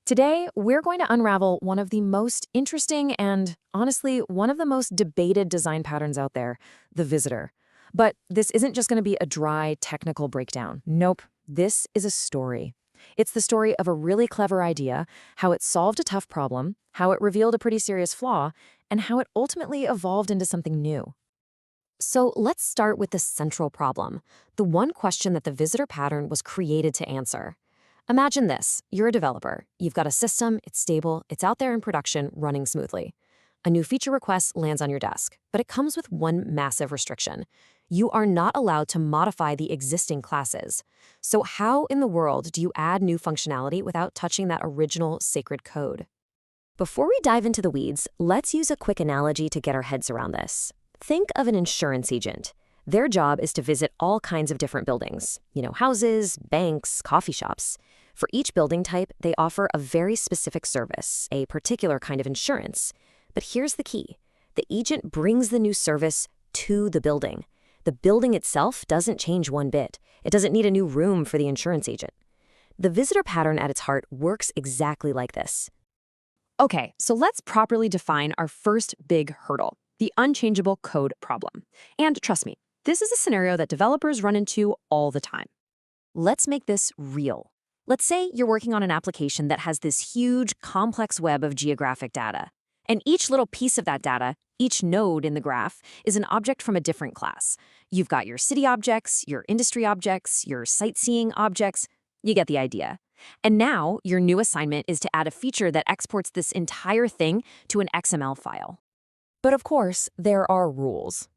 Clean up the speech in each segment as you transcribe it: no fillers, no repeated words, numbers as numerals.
Today, we're going to unravel one of the most interesting and, honestly, one of the most debated design patterns out there, the visitor. But this isn't just going to be a dry, technical breakdown. Nope, this is a story. It's the story of a really clever idea, how it solved a tough problem, how it revealed a pretty serious flaw, and how it ultimately evolved into something new. So let's start with the central problem, the one question that the visitor pattern was created to answer. Imagine this. You're a developer. You've got a system, it's stable, it's out there in production, running smoothly. A new feature request lands on your desk, but it comes with one massive restriction. You are not allowed to modify the existing classes. So how in the world do you add new functionality without touching that original sacred code? Before we dive into the weeds, let's use a quick analogy to get our heads around this. Think of an insurance agent. Their job is to visit all kinds of different buildings, houses, banks, coffee shops. For each building type, they offer a very specific service, a particular kind of insurance. But here's the key. The agent brings the new service to the building. The building itself doesn't change one bit. It doesn't need a new room for the insurance agent. The visitor pattern at its heart works exactly like this. Okay, so let's properly define our first big hurdle, the unchangeable code problem. And trust me, this is a scenario that developers run into all the time. Let's make this real. Let's say you're working on an application that has this huge, complex web of geographic data. And each little piece of that data, each node in the graph, is an object from a different class. You've got your city objects, your industry objects, your sightseeing objects. You get the idea. And now, your new assignment is to add a feature that exports this entire thing to an XML file. But of course, there are rules.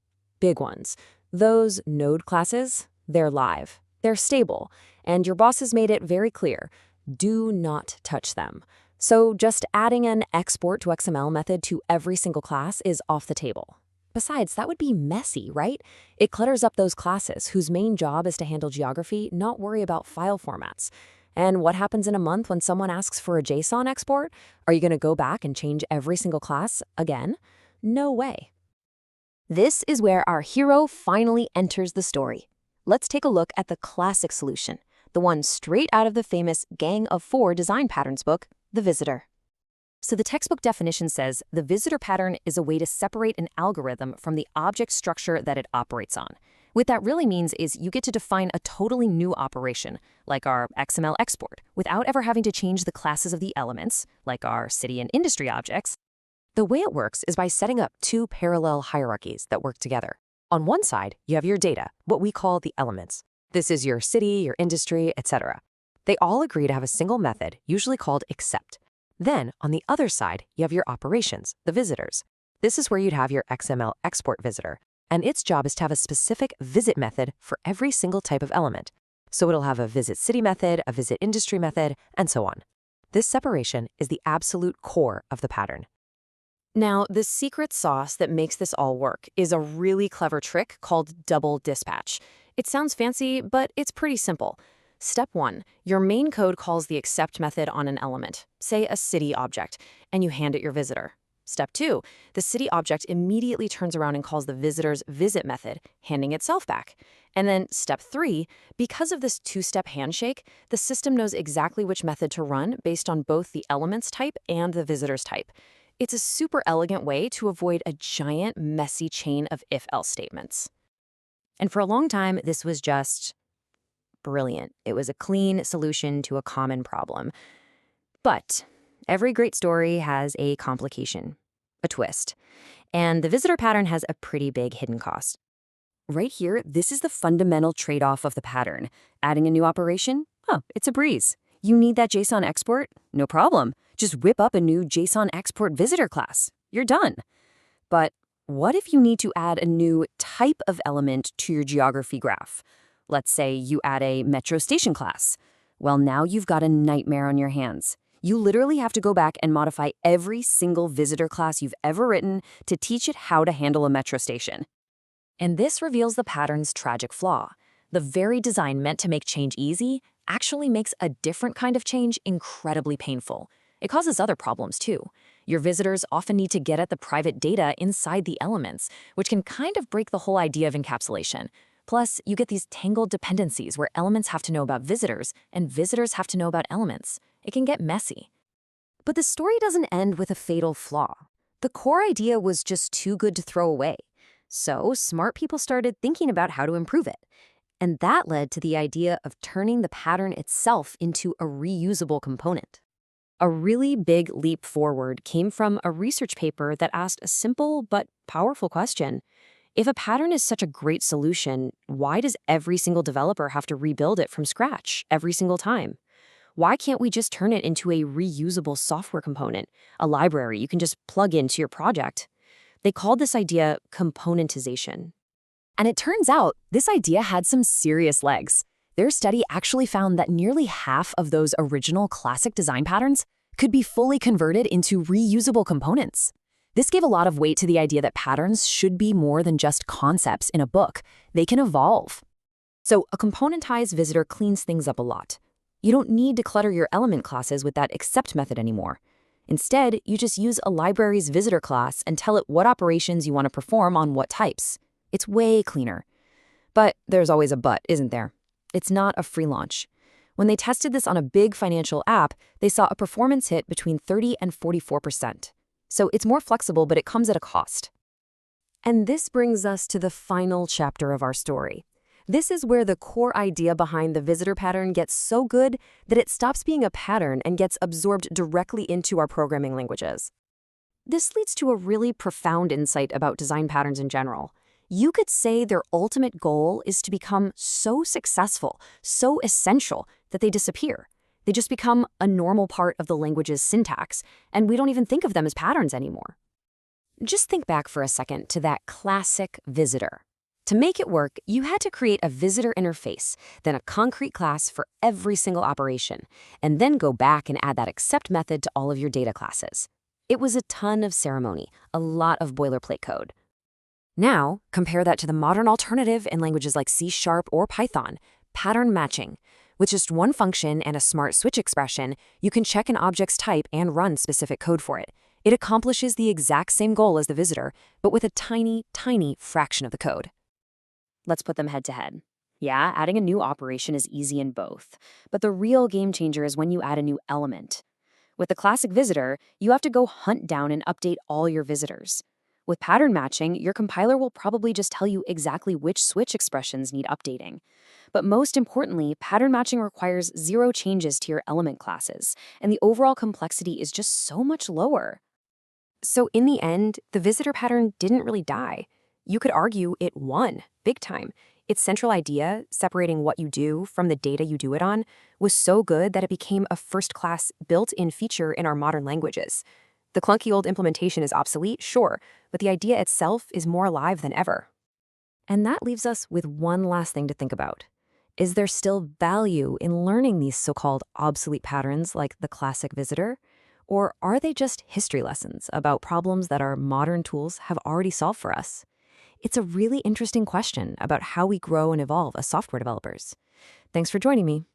Big ones. Those node classes, they're live. They're stable, and your boss has made it very clear. Do not touch them. So just adding an export to XML method to every single class is off the table. Besides, that would be messy, right? It clutters up those classes whose main job is to handle geography, not worry about file formats. And what happens in a month when someone asks for a JSON export? Are you going to go back and change every single class again? No way. This is where our hero finally enters the story. Let's take a look at the classic solution, the one straight out of the famous Gang of Four design patterns book, the visitor. So the textbook definition says the visitor pattern is a way to separate an algorithm from the object structure that it operates on. What that really means is you get to define a totally new operation, like our XML export, without ever having to change the classes of the elements, like our city and industry objects. The way it works is by setting up two parallel hierarchies that work together. On one side, you have your data, what we call the elements. This is your city, your industry, etc. They all agree to have a single method, usually called accept. Then, on the other side, you have your operations, the visitors. This is where you'd have your XML export visitor, and its job is to have a specific visit method for every single type of element. So it'll have a visit city method, a visit industry method, and so on. This separation is the absolute core of the pattern. Now, the secret sauce that makes this all work is a really clever trick called double dispatch. It sounds fancy, but it's pretty simple. Step 1, your main code calls the accept method on an element, say a city object, and you hand it your visitor. Step 2, the city object immediately turns around and calls the visitor's visit method, handing itself back. And then step 3, because of this two-step handshake, the system knows exactly which method to run based on both the elements type and the visitor's type. It's a super elegant way to avoid a giant, messy chain of if-else statements. And for a long time, this was just brilliant. It was a clean solution to a common problem. But every great story has a complication, a twist. And the visitor pattern has a pretty big hidden cost. Right here, this is the fundamental trade-off of the pattern. Adding a new operation? Oh, it's a breeze. You need that JSON export? No problem. Just whip up a new JSON export visitor class. You're done. But what if you need to add a new type of element to your geography graph? Let's say you add a metro station class. Well, now you've got a nightmare on your hands. You literally have to go back and modify every single visitor class you've ever written to teach it how to handle a metro station. And this reveals the pattern's tragic flaw. The very design meant to make change easy actually makes a different kind of change incredibly painful. It causes other problems too. Your visitors often need to get at the private data inside the elements, which can kind of break the whole idea of encapsulation. Plus, you get these tangled dependencies where elements have to know about visitors and visitors have to know about elements. It can get messy. But the story doesn't end with a fatal flaw. The core idea was just too good to throw away. So smart people started thinking about how to improve it. And that led to the idea of turning the pattern itself into a reusable component. A really big leap forward came from a research paper that asked a simple but powerful question. If a pattern is such a great solution, why does every single developer have to rebuild it from scratch every single time? Why can't we just turn it into a reusable software component, a library you can just plug into your project? They called this idea componentization. And it turns out this idea had some serious legs. Their study actually found that nearly half of those original classic design patterns could be fully converted into reusable components. This gave a lot of weight to the idea that patterns should be more than just concepts in a book. They can evolve. So a componentized visitor cleans things up a lot. You don't need to clutter your element classes with that except method anymore. Instead, you just use a library's visitor class and tell it what operations you want to perform on what types. It's way cleaner. But there's always a but, isn't there? It's not a free launch. When they tested this on a big financial app, they saw a performance hit between 30 and 44%. So it's more flexible, but it comes at a cost. And this brings us to the final chapter of our story. This is where the core idea behind the visitor pattern gets so good that it stops being a pattern and gets absorbed directly into our programming languages. This leads to a really profound insight about design patterns in general. You could say their ultimate goal is to become so successful, so essential, that they disappear. They just become a normal part of the language's syntax, and we don't even think of them as patterns anymore. Just think back for a second to that classic visitor. To make it work, you had to create a visitor interface, then a concrete class for every single operation, and then go back and add that except method to all of your data classes. It was a ton of ceremony, a lot of boilerplate code. Now, compare that to the modern alternative in languages like C# or Python, pattern matching. With just one function and a smart switch expression, you can check an object's type and run specific code for it. It accomplishes the exact same goal as the visitor, but with a tiny, tiny fraction of the code. Let's put them head to head. Yeah, adding a new operation is easy in both, but the real game changer is when you add a new element. With the classic visitor, you have to go hunt down and update all your visitors. With pattern matching, your compiler will probably just tell you exactly which switch expressions need updating. But most importantly, pattern matching requires zero changes to your element classes, and the overall complexity is just so much lower. So in the end, the visitor pattern didn't really die. You could argue it won, big time. Its central idea, separating what you do from the data you do it on, was so good that it became a first-class built-in feature in our modern languages. The clunky old implementation is obsolete, sure, but the idea itself is more alive than ever. And that leaves us with one last thing to think about. Is there still value in learning these so-called obsolete patterns like the classic visitor? Or are they just history lessons about problems that our modern tools have already solved for us? It's a really interesting question about how we grow and evolve as software developers. Thanks for joining me.